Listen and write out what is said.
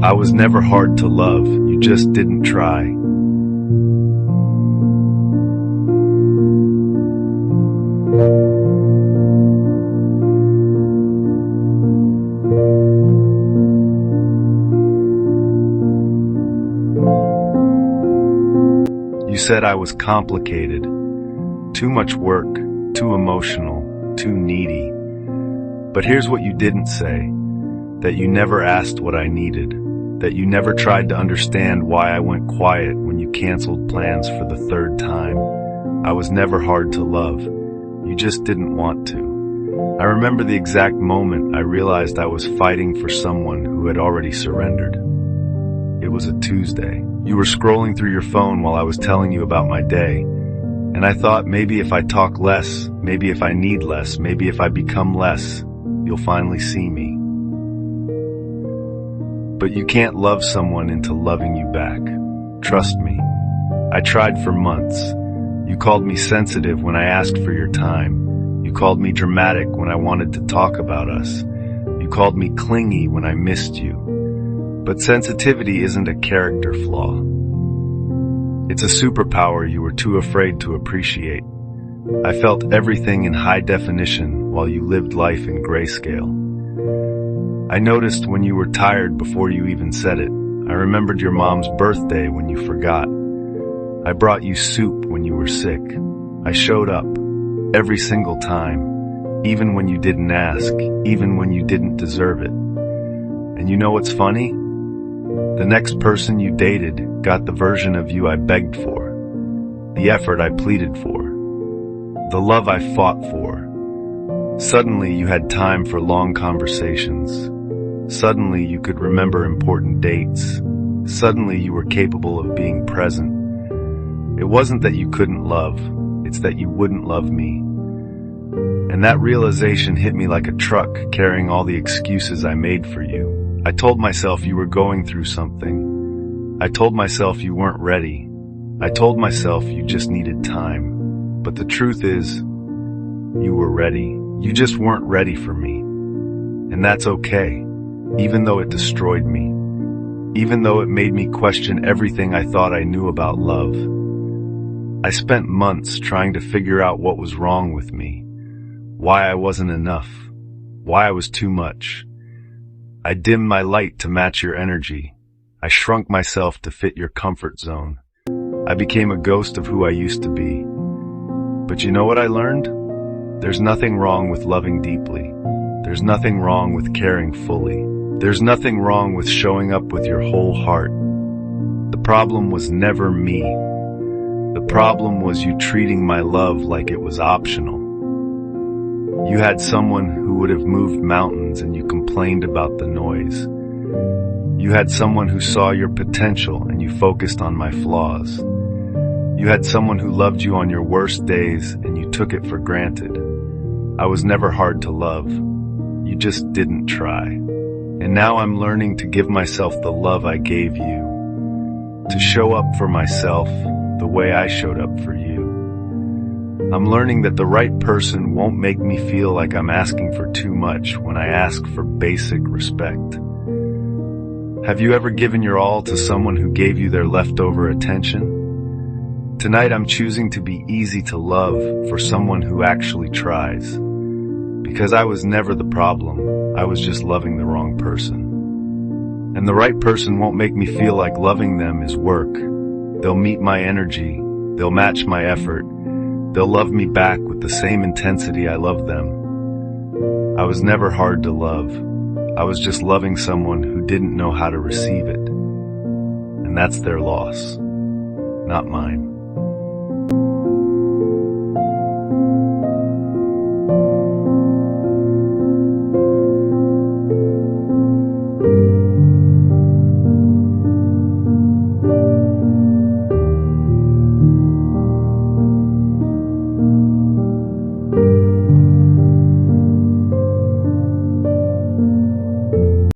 I was never hard to love, you just didn't try. You said I was complicated, too much work, too emotional, too needy. But here's what you didn't say, that you never asked what I needed, that you never tried to understand why I went quiet when you canceled plans for the third time. I was never hard to love, you just didn't want to. I remember the exact moment I realized I was fighting for someone who had already surrendered. It was a Tuesday. You were scrolling through your phone while I was telling you about my day, and I thought maybe if I talk less, maybe if I need less, maybe if I become less, you'll finally see me. But you can't love someone into loving you back. Trust me. I tried for months. You called me sensitive when I asked for your time. You called me dramatic when I wanted to talk about us. You called me clingy when I missed you. But sensitivity isn't a character flaw. It's a superpower you were too afraid to appreciate. I felt everything in high definition while you lived life in grayscale. I noticed when you were tired before you even said it. I remembered your mom's birthday when you forgot. I brought you soup when you were sick. I showed up every single time, even when you didn't ask, even when you didn't deserve it. And you know what's funny? The next person you dated got the version of you I begged for, the effort I pleaded for, the love I fought for. Suddenly you had time for long conversations. Suddenly you could remember important dates. Suddenly you were capable of being present. It wasn't that you couldn't love, it's that you wouldn't love me. And that realization hit me like a truck carrying all the excuses I made for you. I told myself you were going through something. I told myself you weren't ready. I told myself you just needed time. But the truth is, you were ready. You just weren't ready for me. And that's okay, even though it destroyed me. Even though it made me question everything I thought I knew about love. I spent months trying to figure out what was wrong with me. Why I wasn't enough. Why I was too much. I dimmed my light to match your energy. I shrunk myself to fit your comfort zone. I became a ghost of who I used to be. But you know what I learned? There's nothing wrong with loving deeply. There's nothing wrong with caring fully. There's nothing wrong with showing up with your whole heart. The problem was never me. The problem was you treating my love like it was optional. You had someone who would have moved mountains and you complained about the noise. You had someone who saw your potential and you focused on my flaws. You had someone who loved you on your worst days and you took it for granted. I was never hard to love. You just didn't try. And now I'm learning to give myself the love I gave you. To show up for myself the way I showed up for you. I'm learning that the right person won't make me feel like I'm asking for too much when I ask for basic respect. Have you ever given your all to someone who gave you their leftover attention? Tonight I'm choosing to be easy to love for someone who actually tries. Because I was never the problem, I was just loving the wrong person. And the right person won't make me feel like loving them is work. They'll meet my energy, they'll match my effort, they'll love me back with the same intensity I love them. I was never hard to love. I was just loving someone who didn't know how to receive it. And that's their loss, not mine.